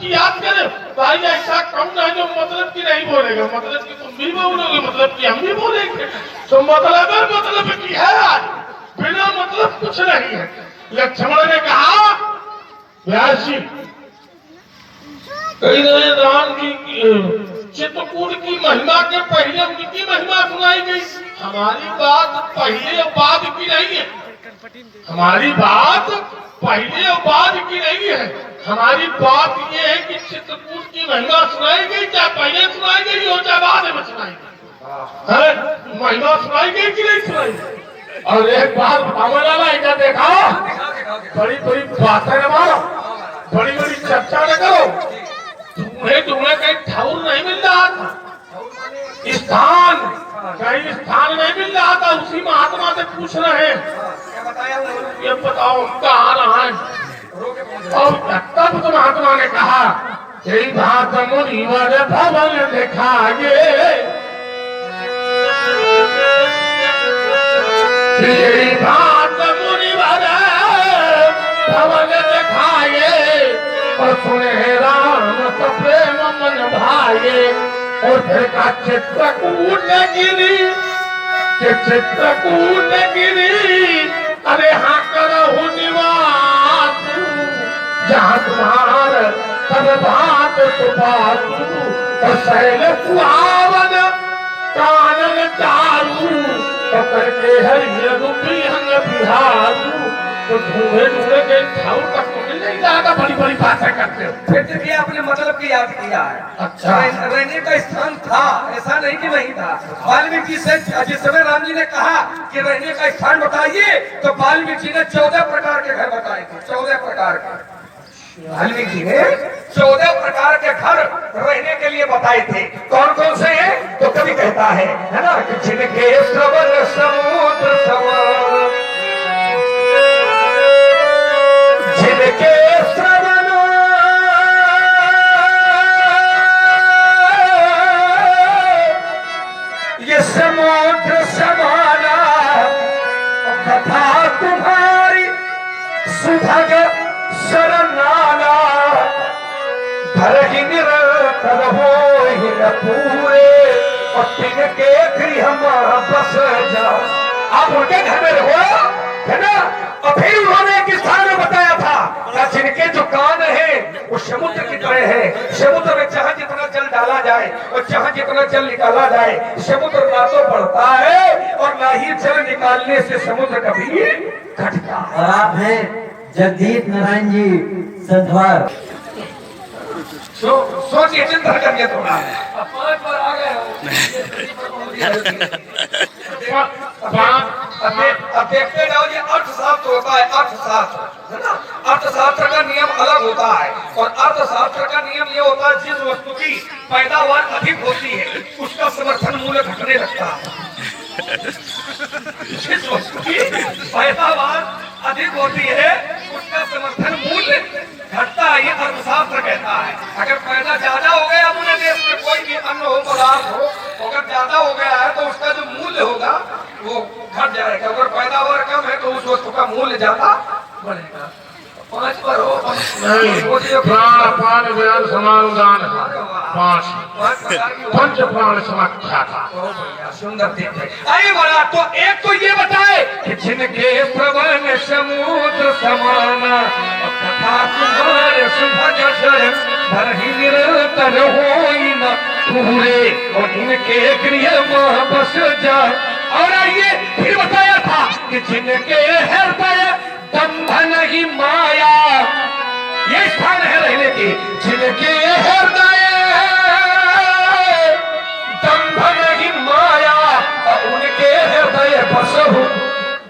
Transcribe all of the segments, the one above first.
की याद करे भाई, ऐसा कम ना जो मतलब की नहीं बोलेगा, मतलब की तुम भी बोलोगे, मतलब की हम भी बोलेंगे, तो मतलब की है, बिना मतलब कुछ नहीं है। लक्ष्मण ने कहा व्यास जी, कई राम जी चित्रकूट की महिमा के पहले उनकी महिमा सुनाई गई। हमारी बात पहले और बाद की नहीं है, हमारी बात पहले और बाद की नहीं है। हमारी बात ये है कि चित्रकूट की महिमा सुनाई गई, चाहे पहले सुनाई गई हो चाहे बाद में सुनाई गई, महिमा सुनाई गई कि नहीं सुनाई गई। और एक बात बताओ लाला, इधर देखा, बड़ी बड़ी बातें न मारो, बड़ी बड़ी चर्चा न करो। तुम्हें कहीं ठाउर नहीं मिल रहा था, स्थान कहीं स्थान नहीं मिल रहा था, उसी महात्मा से पूछ रहे हैं, ये बताओ कहाँ रहा है। और तब तो महात्मा ने कहा, यही बात मुनिवर भवन दिखाए, यही बात मुनिवर भवन दिखाए, और सुने राम तो प्रेम मन भाए। और फिर का चित्रकूट गिरी, चित्रकूट गिरी, अरे हाँ करो निवास, जहाँ तुम्हार सब बात सुबासु, और शैल सुहावन कानन चारू, तो करके हरिय रूपी हंग बिहारू। तो ढूंढे के ठाउर तक तो मिल नहीं जाएगा, बड़ी बड़ी बातें करते हो। फिर देखिए आपने मतलब की याद किया है। अच्छा, रहने का स्थान था, ऐसा नहीं कि नहीं था। वाल्मीकि से जिस समय राम जी ने कहा कि रहने का स्थान बताइए, तो वाल्मीकि ने 14 प्रकार के घर बताए थे, 14 प्रकार के। वाल्मीकि ने 14 प्रकार के घर रहने के लिए बताए थे। कौन कौन से हैं? तो कभी कहता है ना, जिनके श्रवण समुद्र समान, जिनके श्रवण ये समुद्र समाना, कथा तुम्हारी सुभग शरणाना, भरहि निरंतर होहि न पूरे, और तिनके गृह में बस जाओ। आप उनके घर में रहो, है ना। और फिर उन्होंने एक स्थान में बताया था, जिनके जो कान है वो समुद्र की तरह है। समुद्र में चाहे जितना जल डाला जाए और चाहे जितना जल निकाला जाए, समुद्र ना तो बढ़ता है और ना ही जल निकालने से समुद्र कभी घटता है। और आप हैं जगदीप नारायण जी संधवार। सोचिए, चिंतन करिए थोड़ा। पांच बार आ गए अब देखते जाओ, ये अर्थशास्त्र होता है, अर्थशास्त्र है ना। अर्थशास्त्र का नियम अलग होता है, और अर्थशास्त्र का नियम ये होता है, जिस वस्तु की पैदावार अधिक होती है उसका समर्थन मूल्य घटने लगता है। जिस वस्तु की पैदावार अधिक होती है उसका समर्थन मूल्य घटता है, ये अर्थशास्त्र कहता है। अगर पैदा ज्यादा हो गया अपने देश में, कोई भी अन्न हो पदार्थ हो, अगर ज्यादा हो गया है तो उसका जो मूल्य होगा वो घट जाएगा। अगर पैदावार कम है तो उस वस्तु का मूल्य ज्यादा बढ़ेगा। 5 पर हो प्राण ज्ञान समानुदान 5 पंच प्राण समाख्या था। सुंदर देख है। आइए बड़ा, तो एक तो ये बताए कि जिनके प्रवन समुद्र समाना, कथा तुम्हारे सुभग शरण, भरहि निरंतर होई न पूरे, और इनके गृह में बस जा। और आइए फिर बताया था कि जिनके हृदय दंभ नहीं माया, ये स्थान है रहने की। जिनके हृदय दंभ नहीं माया, और उनके हृदय बस हो।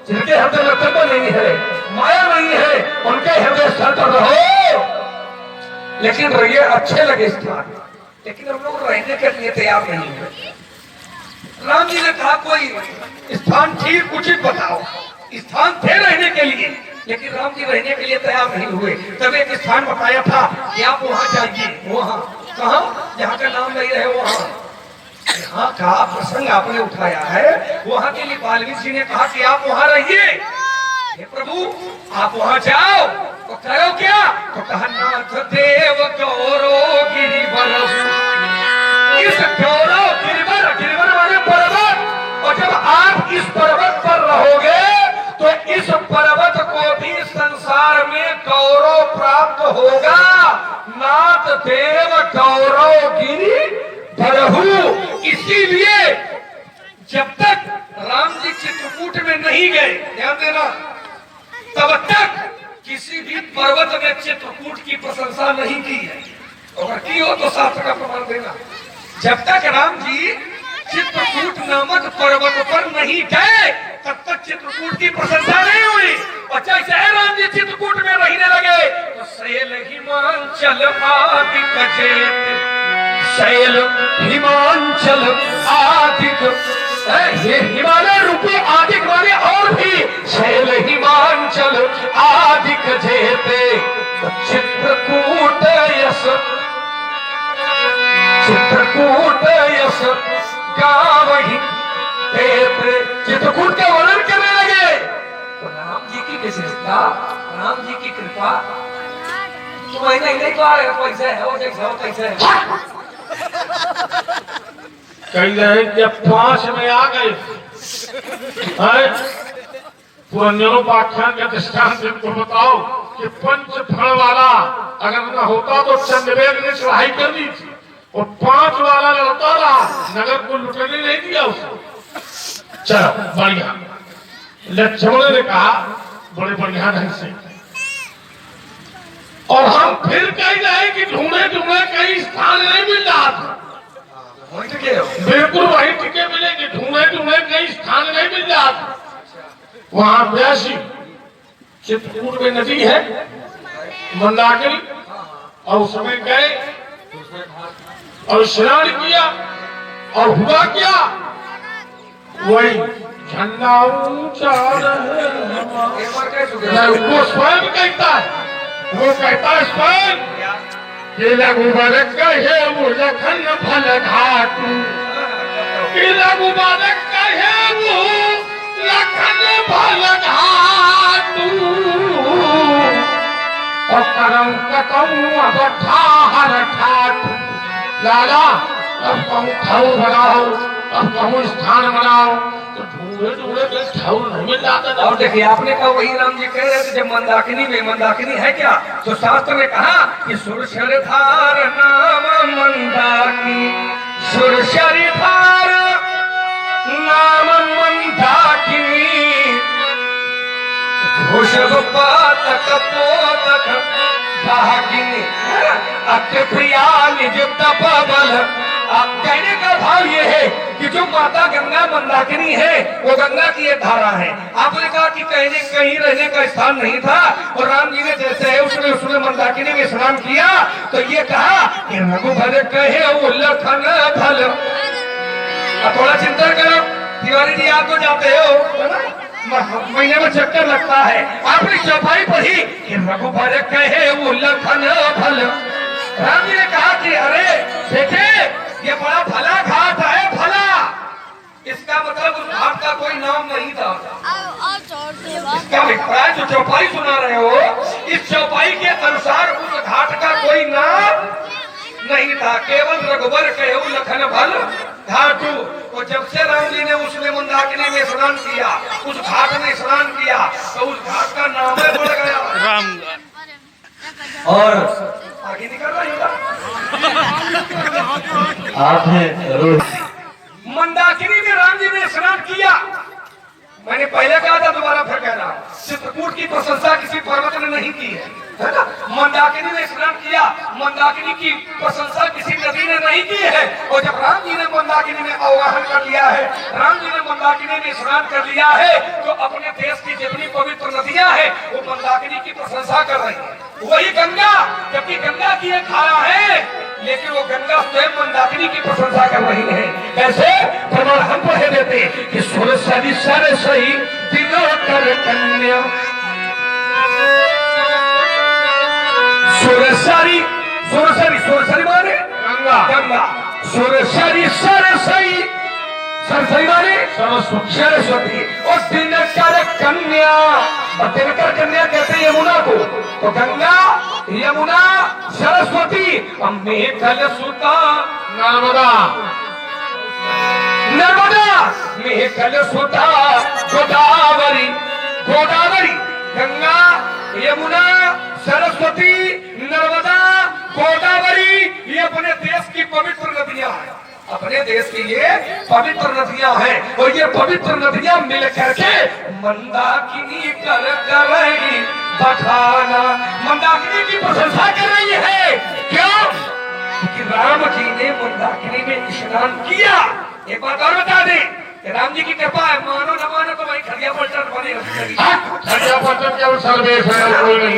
जिनके हृदय में दंभ नहीं है, माया नहीं है, उनके हृदय शांत रहो। लेकिन रहिए अच्छे लगे स्थान, लेकिन हम लोग रहने के लिए तैयार नहीं है। राम जी ने कहा कोई स्थान ठीक उचित बताओ। स्थान थे रहने के लिए, लेकिन राम जी रहने के लिए तैयार नहीं हुए। तब एक स्थान बताया था कि आप वहां जाइए। वहां कहा? जहाँ का नाम नहीं रहे वहां। यहाँ का प्रसंग आपने उठाया है, वहां के लिए वाल्मीकि जी ने कहा कि आप वहां रहिए। हे प्रभु, आप वहां जाओ तो करो क्या? तो कहा नाथ देव गौरव नाथ देव गौरव गिरी धरहु। इसीलिए जब तक राम जी चित्रकूट में नहीं गए, ध्यान देना, तब तक किसी भी पर्वत ने चित्रकूट की प्रशंसा नहीं की है। अगर की हो तो शास्त्र का प्रमाण देना। जब तक राम जी चित्रकूट नामक पर्वत पर नहीं गए तब तक चित्रकूट की प्रशंसा नहीं हुई। और जैसे राम जी चित्रकूट में रहने लगे तो शैल हिमांचल आदिक जेत, शैल हिमांचल आदिक, ये हिमालय रूपी आदिक माने और भी शैल हिमांचल आदिक जेते चित्रकूट यश, चित्रकूट यश गावहि तेरे। चित्रकूट का वर्णन करने लगे तो राम जी की विशेषता, राम जी की कृपा, तुम्हें नहीं तो पैसे है वो जैसे हो तैसे है। कह रहे हैं जब 5 में आ गए पुरान्योपाख्यान का दृष्टांत इनको बताओ कि पंच फल वाला अगर न होता तो चंद्रवेग ने चढ़ाई कर दी थी और 5 वाला लड़ता रहा, नगर को लुटने नहीं दिया उसको। चलो बढ़िया, लक्ष्मण ने कहा बड़े बढ़िया ढंग से, और हम फिर कह रहे कि ढूंढे ढूंढे कहीं स्थान नहीं मिल रहा था। बिल्कुल वही टिके मिलेंगे, ढूंढे ढूंढे कहीं स्थान नहीं मिल रहा था। वहां व्यासी चित्रकूट में नदी है मंदाकिनी, और उस समय गए और स्नान किया और हुआ क्या, वही झंडा ऊंचा वो स्वयं कहता है, वो कहता है स्वयं कि रघुबर कहे वो लखन फल घाटू, कि रघुबर कहे वो लखन फल घाटू, और करम कतऊ अब ठाहर ठाटू। लाला अब कहूँ ठाउर बनाओ, अब कहूँ स्थान बनाओ, तो ढूंढे ढूंढे कहीं ठाउर नहीं मिल जाता। और देखिए आपने कहा वही राम जी कह रहे थे जब मंदाकिनी में, मंदाकिनी है क्या, तो शास्त्र ने कहा कि सुरसरधार नाम मंदाकिनी, सुरसरधार नाम मंदाकिनी, घोषपातक पोतक भागिनी, अति प्रिया निज तपबल। कहने का भाव ये है कि जो माता गंगा मंदाकिनी है वो गंगा की एक धारा है। आपने कहा कि कहने कहीं रहने का स्थान नहीं था, और राम जी ने जैसे है उसने मंदाकिनी में स्नान किया तो ये कहा कि रघुबर कहे वो लखन फल। अब थोड़ा चिंतन करो, तिवारी जी आप तो जाते हो महीने में चक्कर लगता है, आपने चौपाई पढ़ी कि रघुबर कहे वो लखन फल। राम जी ने कहा कि अरे देखे ये बड़ा भला घाट है, भला, इसका मतलब उस घाट का कोई नाम नहीं था। इसका अभिप्राय जो चौपाई सुना रहे हो, इस चौपाई के अनुसार उस घाट का कोई नाम नहीं था, केवल रघुबर कहे लखन फल घाटू। तो जब से राम जी ने उसने मंदाकिनी में स्नान किया, उस घाट में स्नान किया, तो उस घाट का नाम बढ़ गया राम। और आगे निकल रही होगा आपने मंदाकिनी में राम जी ने स्नान किया। मैंने पहले कहा था, दोबारा फिर कह रहा हूं, चित्रकूट की प्रशंसा किसी पर्वत ने नहीं की है ना। मंदाकिनी में स्नान किया, मंदाकिनी की प्रशंसा किसी नदी ने नहीं की है। और जब राम जी ने मंदाकिनी में अवगाहन कर लिया है, राम जी ने मंदाकिनी में स्नान कर लिया है, तो अपने देश की जितनी पवित्र नदियां हैं वो मंदाकिनी की प्रशंसा कर रही है। वही गंगा, जबकि गंगा की एक धारा है, लेकिन वो गंगा स्वयं मंदाकिनी की प्रशंसा कर रही है। कैसे प्रमाण हम पढ़े देते कि सुरसरी सर सही दिनोकर कन्या, सुरसरी, सुरसरी, सुरसरी माने गंगा, गंगा, सुरसरी सर सही, सरसरी माने सरस्वती, सरस्वती, और दिनकर कन्या, और दिनकर कन्या कहते हैं यमुना को। तो गंगा, यमुना, सरस्वती, मेघल सुता, नर्मदा, नर्मदा, मेघल सुता, गोदावरी, गोदावरी, गंगा, यमुना, सरस्वती, नर्मदा, गोदावरी ये अपने देश की पवित्र नदियां हैं, अपने देश की ये पवित्र नदियां हैं, और ये पवित्र नदियां मिल करके मंदाकिनी कर रही बखाना, मंदाकिनी की प्रशंसा कर रही है। क्यों? कि राम जी ने मंदाकिनी में स्नान किया। एक बात और बता दें, राम जी की कृपा है, मानो न मानो तो वही खड़िया पलटन बने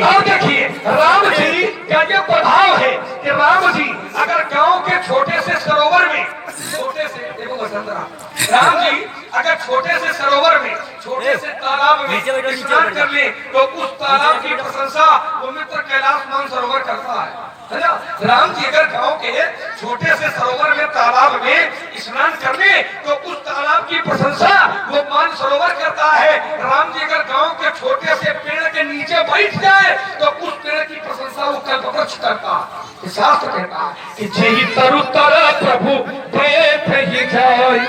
और देखिए राम जी का ये प्रभाव है कि राम जी अगर गांव के छोटे से सरोवर में, छोटे से देखो वसुंधरा, राम जी अगर छोटे से सरोवर में, छोटे से तालाब में स्नान कर ले तो उस तालाब की प्रशंसा वो मित्र कैलाश मानसरोवर करता है ना। राम जी अगर गांव के छोटे से सरोवर में, तालाब में स्नान कर ले तो उस तालाब की प्रशंसा वो मानसरोवर करता है। राम जी अगर गांव के छोटे से पेड़ के नीचे बैठ जाए तो उस पेड़ की प्रशंसा वो कल्पवृक्ष करता है। शास्त्र कहता है कि जेहि तरु तर प्रभु बैठ ही जाय,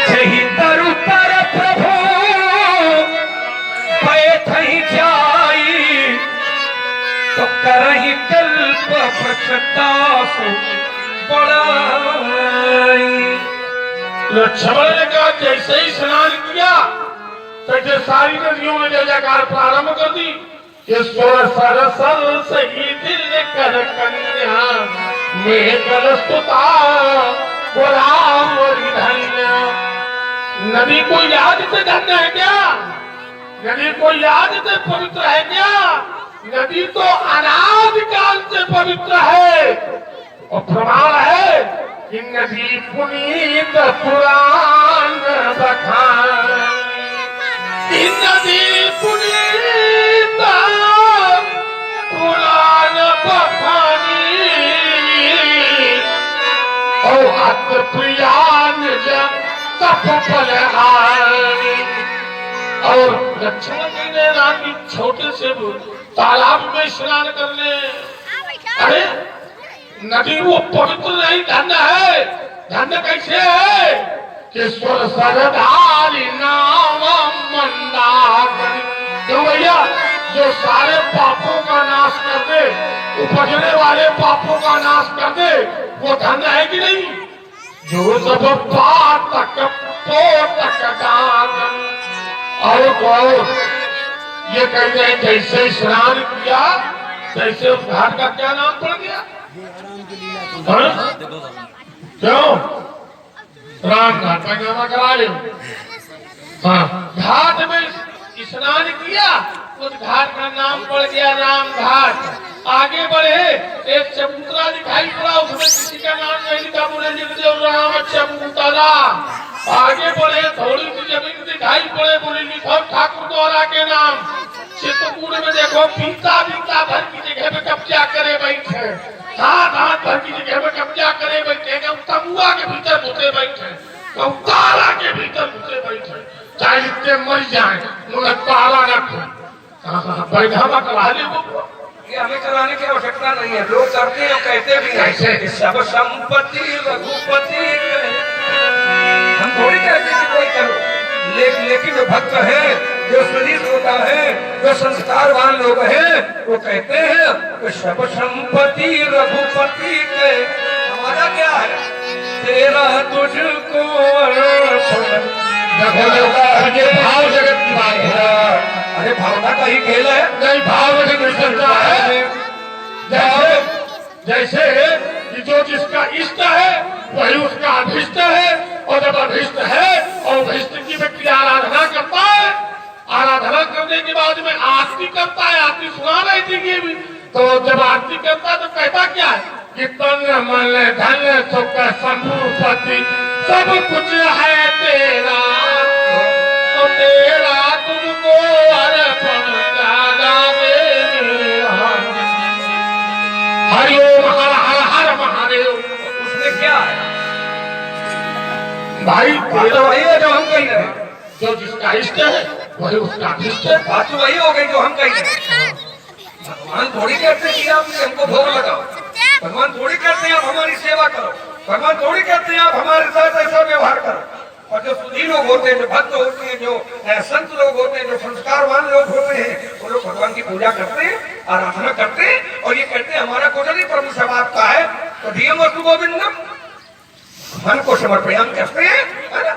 जेहि तरु तर प्रभु बैठ ही जाय, तो करहि कल्प प्रचतास बड़ाई। लक्ष्मण ने कहा जैसे ही स्नान किया तैसे सारी नदियों ने जय जयकार प्रारंभ कर दी। ईश्वर सरसर सही दिल कर कन्या में कलस्तुता गुलाम और धन्य। नदी को याद से धन्य है क्या? नदी को याद से पवित्र है क्या? नदी तो अनादि काल से पवित्र है और प्रमाण है कि नदी पुनीत पुराण बखान, नदी पुनीत पुराण बखानी और अत प्रियान तप बलहानी। और लक्ष्मण जी ने रानी छोटे से तालाब में स्नान करने, अरे नदी वो पवित्र नहीं, धन्य है। धन्य कैसे है कि स्वर सरदारी नाम मंदाकिनी, क्यों भैया? जो सारे पापों का नाश कर दे, उपजने वाले पापों का नाश कर दे, वो धन्य है कि नहीं? जो सब पातक पोतक दान। और ये कह रहे हैं जैसे स्नान किया तैसे उस घाट का क्या नाम पड़ गया? क्यों? राम घाट का नाम करा ले। हाँ, घाट में स्नान किया उस घाट का नाम पड़ गया राम घाट। आगे बढ़े एक चबूतरा दिखाई पड़ा, उसमें किसी का नाम नहीं लिखा, बोले लिख दो राम चबूतरा। आगे बढ़े थोड़ी सी जमीन दिखाई पड़े, बोले लिखो ठाकुर द्वारा के नाम। चित्रकूट में देखो पीता बीता भर की जगह में कब्जा करे बैठे, हाथ भर की जगह में कब्जा करे बैठे, तमुआ के भीतर घुसे बैठे, तारा के भीतर घुसे बैठे, चाहे जितने मर जाए मगर तारा न खो। बैठा करा ले वो, ये हमें कराने की आवश्यकता नहीं है, लोग करते हैं कहते भी नहीं। सब संपत्ति रघुपति, हम थोड़ी कहते कि कोई करो, लेकिन जो भक्त है, जो शरीर होता है, जो संस्कारवान लोग हैं, वो कहते हैं कि सब संपत्ति रघुपति के। हमारा क्या है? तेरा तुझको भाव जगत की बात है। अरे भावना का ही खेल है, नहीं भाव है। जैसे कि जो जिसका इष्ट है वही उसका अभिष्ट है, और जब अभिष्ट है और अभिष्ट की व्यक्ति आराधना करता है, आराधना करने के बाद में आरती करता है। आरती सुना रही थी कि भी, तो जब आरती करता है तो कहता क्या है कि तन मन धन सुख संपत्ति सब कुछ है तेरा, तो तेरा तुमको अर्पण हरिओम हर हर हर महादेव। उसमें क्या है भाई? तो वही है जो हम कही रहे, जो जिसका इष्ट है वही उसका अभिष्ट है। बात तो वही हो गई जो हम कही रहे। भगवान थोड़ी कहते हैं कि आप हमको भोग लगाओ, भगवान थोड़ी कहते हैं आप हमारी सेवा करो, भगवान थोड़ी कहते हैं आप हमारे साथ ऐसा व्यवहार करो। और जो सुधी लोग होते हैं, जो भक्त होते हैं, जो संत लोग होते हैं, जो संस्कारवान लोग होते हैं, वो लोग भगवान की पूजा करते हैं। आराधना करते और ये कहते हमारा कोटरी प्रभु सब आपका है। तो दियम वस्तु गोविंदम मन को समर्पयाम कहते हैं, है ना?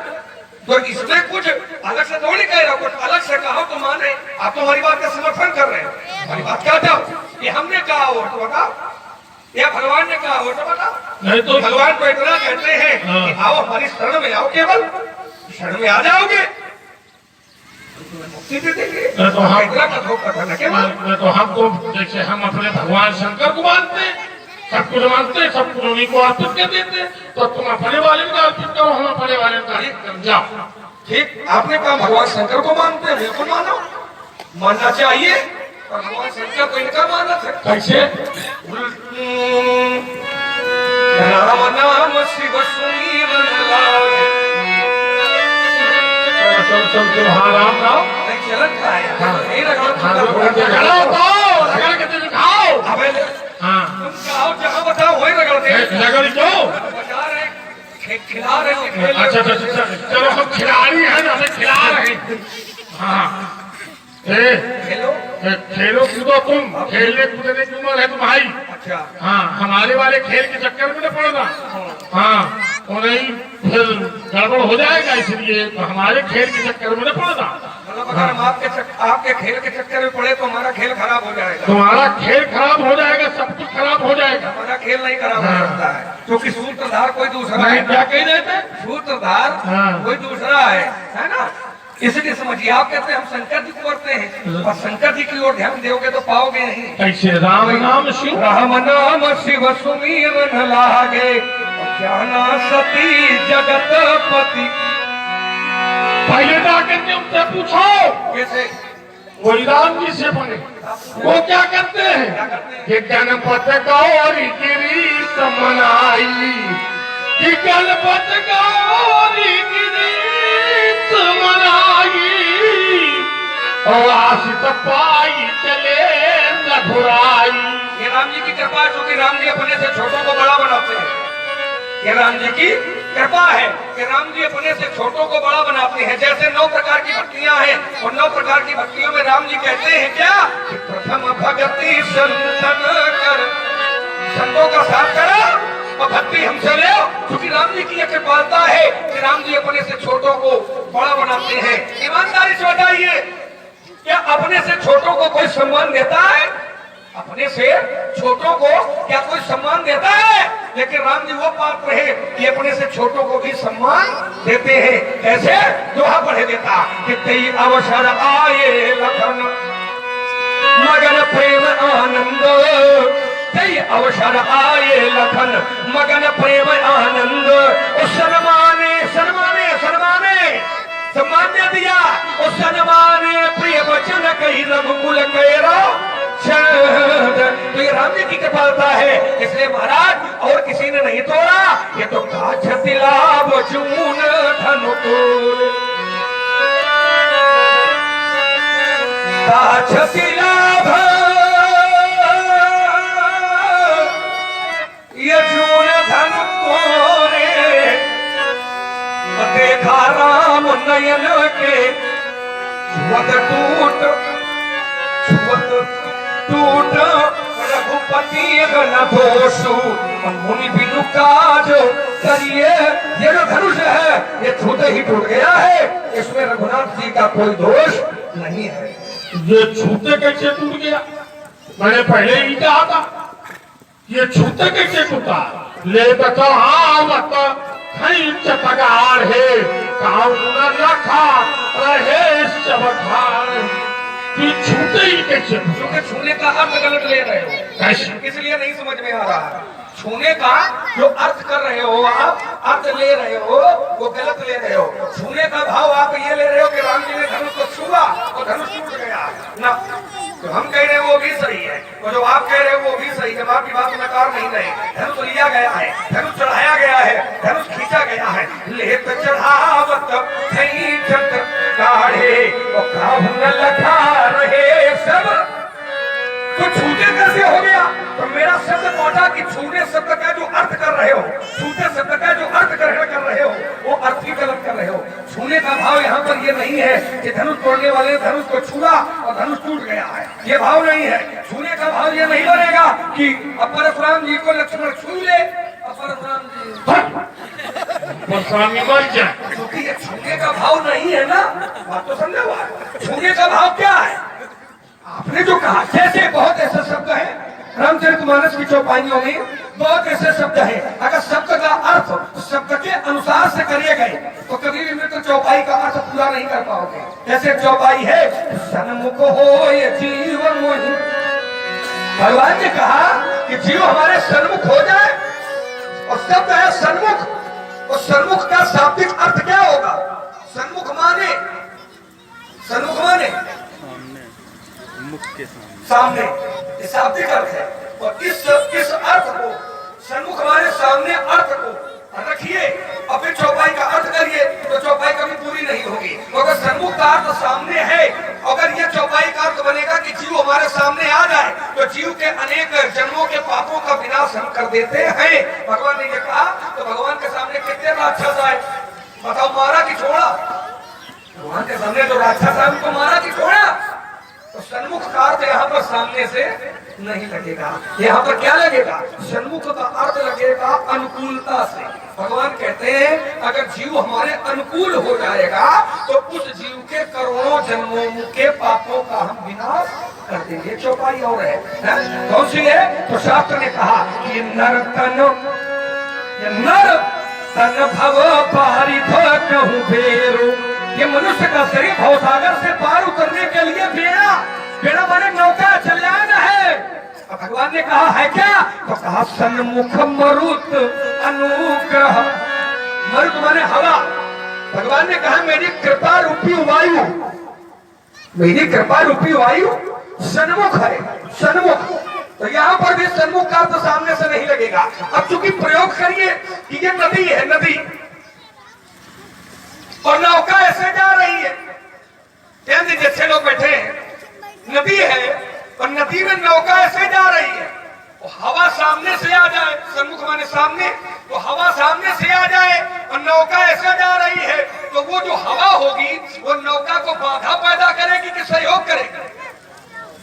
तो इसमें कुछ अलग से थोड़ी कह रहा, कुछ अलग से कहो तो माने। आप तो हमारी बात का समर्थन कर रहे हैं। हमारी बात क्या था? ये हमने कहा हो तो बताओ, या भगवान ने कहा हो तो बताओ। नहीं तो भगवान को इतना कहते हैं कि आओ हमारी शरण में आओ, केवल शरण में आ जाओगे मुक्ति दे देंगे। तो हम इतना कथन है केवल। तो हम तो जैसे हम अपने भगवान शंकर को मानते हैं, सब कुछ मानते हैं, सब कुछ उन्हीं को अर्पित कर देते हैं। तो तुम अपने वाले को अर्पित करो, हम अपने वाले को अर्पित कर जाओ। ठीक, आपने कहा भगवान शंकर को मानते हैं, बिल्कुल मानो, मानना चाहिए। और भगवान शंकर को इनका मानना था कैसे? राम नाम शिव सुमिरन लागे। चल चल के वहाँ राम राम नहीं चलन का है नहीं रगड़ो रगड़ के दिखाओ। अबे हाँ तुम कहो जहाँ बताओ वही रगड़ते रगड़ क्यों? बता रहे खिला रहे। अच्छा चलो हम खिलाड़ी हैं ना, हमें खिला रहे हैं। हाँ खेलो खेलो कूदो, तुम खेलने कूदने की उम्र है तुम्हारी। अच्छा हाँ हमारे वाले खेल के चक्कर में न पड़ना। हाँ तो नहीं फिर गड़बड़ हो जाएगा, इसलिए तो हमारे खेल के चक्कर में न पड़ना। मतलब अगर हम आपके खेल के चक्कर में पड़े तो हमारा खेल खराब हो जाएगा। तुम्हारा खेल खराब हो जाएगा, सब कुछ खराब हो जाएगा। हमारा खेल नहीं खराब हो सकता है क्योंकि सूत्रधार कोई दूसरा नहीं है। क्या कह देते? सूत्रधार हाँ। कोई दूसरा है ना? इसलिए समझिए, आप कहते हैं हम शंकर जी को करते हैं और शंकर जी की ओर ध्यान दोगे तो पाओगे नहीं। कैसे? राम नाम शिव राम नाम शिव सुमिरन लागे, ज्ञाना सती जगत पति। पहले जाकर के उनसे पूछो कैसे? वही राम जी से बने, वो क्या करते हैं? ये गणपत गौरी गिरी समनाई, कि गणपत गौरी गिरी समनाई, और आशित पाई चले रघुराई। ये राम जी की कृपा है, क्योंकि राम जी अपने से छोटों को बड़ा बनाते हैं। ये राम जी की कृपा है कि राम जी अपने से छोटों को बड़ा बनाते हैं। जैसे 9 प्रकार की भक्तियां हैं और 9 प्रकार की भक्तियों में राम जी कहते हैं क्या कि प्रथम भक्ति संतन कर, संतों का साथ करो और भक्ति हमसे ले। क्योंकि राम जी की यह कृपालता है कि राम जी अपने से छोटों को बड़ा बनाते हैं। ईमानदारी से बताइए, क्या अपने से छोटों को कोई सम्मान देता है? अपने से छोटों को क्या कोई सम्मान देता है? लेकिन राम जी वो पात्र है कि अपने से छोटों को भी सम्मान देते हैं। कैसे? दोहा पढ़े देता कि कई अवसर आए लखन मगन प्रेम आनंद, कई अवसर आए लखन मगन प्रेम आनंद। उस सन्माने सन्माने सन्माने सम्मान दे दिया, उस सन्माने प्रिय वचन कही रघुकुल कैरा। तो ये राम जी की कृपालता है, इसलिए महाराज और किसी ने नहीं तोड़ा। ये तो काछ तिलाब चून धनुकुल, काछ तिलाब ये चून धनुकुल। देखा राम नयन के छुअत टूट टूट रघुपति गण दोषु मुनि बिनु काज करिए। ये जो धनुष है ये छूते ही टूट गया है, इसमें रघुनाथ जी का कोई दोष नहीं है। ये छूते कैसे टूट गया? मैंने पहले ही कहा था, ये छूते कैसे टूटा? ले बता चपगार है रखा रहे चबखार, छूते ही कैसे? क्योंकि छूने का अर्थ गलत ले रहे हो, कैसे? इसलिए नहीं समझ में आ रहा। छूने का जो अर्थ कर रहे हो आप, अर्थ ले रहे हो वो गलत ले रहे हो। छूने का भाव आप ये ले रहे हो कि राम जी ने धनुष को छुआ और धनुष टूट गया ना। तो हम कह रहे हो वो भी सही है और जो आप कह रहे हो वो भी सही है। आपकी बात में नकार नहीं रहे। धनुष लिया गया है, धनुष चढ़ाया गया है, धनुष खींचा गया है। लेत चढ़ावत काढ़े और काबू न लखा रहे सब तो छूटे कैसे हो गया? तो मेरा शब्द पहुंचा कि छूने शब्द का जो अर्थ कर रहे हो, छूते शब्द का जो अर्थ ग्रहण कर रहे हो, वो अर्थ ही गलत कर रहे हो। छूने का भाव यहाँ पर ये नहीं है कि धनुष तोड़ने वाले ने धनुष को छुआ और धनुष टूट गया है, ये भाव नहीं है। छूने का भाव ये नहीं बनेगा कि अब परशुराम जी को लक्ष्मण छू ले और परशुराम जी परशुरामी मर जाए, क्योंकि ये छूने का भाव नहीं है ना। बात तो समझा हुआ? छूने का भाव क्या है? आपने जो कहा, जैसे बहुत ऐसे शब्द हैं रामचरितमानस की चौपाइयों में, बहुत ऐसे शब्द हैं, अगर शब्द का अर्थ शब्द के अनुसार से करिए गए तो कभी भी तो चौपाई का अर्थ पूरा नहीं कर पाओगे। जैसे चौपाई है, सन्मुख हो ये जीव मोहि, भगवान ने कहा कि जीव हमारे सन्मुख हो जाए, और शब्द है सन्मुख। और सन्मुख का शाब्दिक अर्थ क्या होगा? सन्मुख माने, सन्मुख माने सामने, ये शाब्दिक अर्थ है। और इस अर्थ को सन्मुख हमारे सामने अर्थ को रखिए और फिर चौपाई का अर्थ करिए तो चौपाई कभी पूरी नहीं होगी। अगर सन्मुख का अर्थ सामने है, अगर ये चौपाई का अर्थ बनेगा कि जीव हमारे सामने आ जाए तो जीव के अनेक जन्मों के पापों का विनाश हम कर देते हैं। भगवान ने ये कहा तो भगवान के सामने कितने राक्षस आए, बताओ, मारा कि छोड़ा? भगवान के सामने जो राक्षस आए उनको मारा कि छोड़ा? तो सन्मुख का अर्थ यहाँ पर सामने से नहीं लगेगा। यहाँ पर क्या लगेगा? सन्मुख का अर्थ लगेगा अनुकूलता से। भगवान कहते हैं अगर जीव हमारे अनुकूल हो जाएगा तो उस जीव के करोड़ों जन्मों के पापों का हम विनाश कर देंगे। चौपाई और है कौन सी है? तो शास्त्र ने कहा कि नर तन भव पारी कहूँ फेरू, ये मनुष्य का शरीर भवसागर से पार उतरने के लिए बेड़ा, बेड़ा माने नौका चलान है। और भगवान ने कहा है क्या? तो कहा सन्मुख मरुत अनुग्रह, मरुत माने हवा। भगवान ने कहा मेरी कृपा रूपी वायु, मेरी कृपा रूपी वायु सन्मुख है, सन्मुख। तो यहाँ पर भी सन्मुख का तो सामने से नहीं लगेगा। अब चूंकि प्रयोग करिए कि ये नदी है, नदी और नौका ऐसे जा रही है, ध्यान दीजिए, 6 लोग बैठे हैं, नदी है और नदी में नौका ऐसे जा रही है, और हवा सामने से आ जाए, सन्मुख माने सामने, तो हवा सामने से आ जाए और नौका ऐसे जा रही है तो वो जो हवा होगी वो नौका को बाधा पैदा करेगी कि सहयोग करेगी?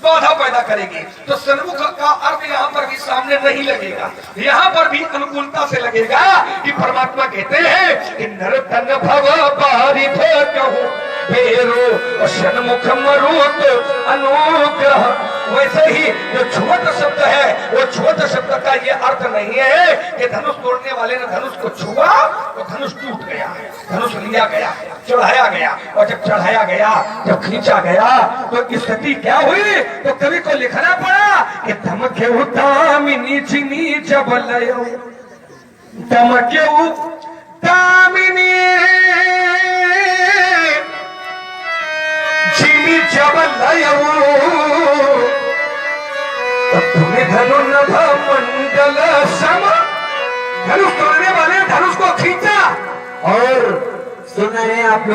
बाधा पैदा करेगी। तो सन्मुख का अर्थ यहाँ पर भी सामने नहीं लगेगा, यहाँ पर भी अनुकूलता से लगेगा कि परमात्मा कहते हैं कि नर तन भव पारी कहूँ फेरू और सन्मुख मरुत अनुग्रह। वैसे ही जो छुवत शब्द है वो छुवत शब्द का ये अर्थ नहीं है कि धनुष तोड़ने वाले ने धनुष को छुआ तो धनुष टूट गया, धनुष लिया गया, चढ़ाया गया, और जब चढ़ाया गया, जब खींचा गया तो स्थिति क्या हुई? तो कवि को लिखना पड़ा कि धमके दामिनी चिनी जब लयो, धमके दामिनी चिनी जब लयो, तुम्हें धनु नभ मंडल सम, धनुष तोड़ने वाले धनुष को खींचा। और सुन रहे हैं आप लोग।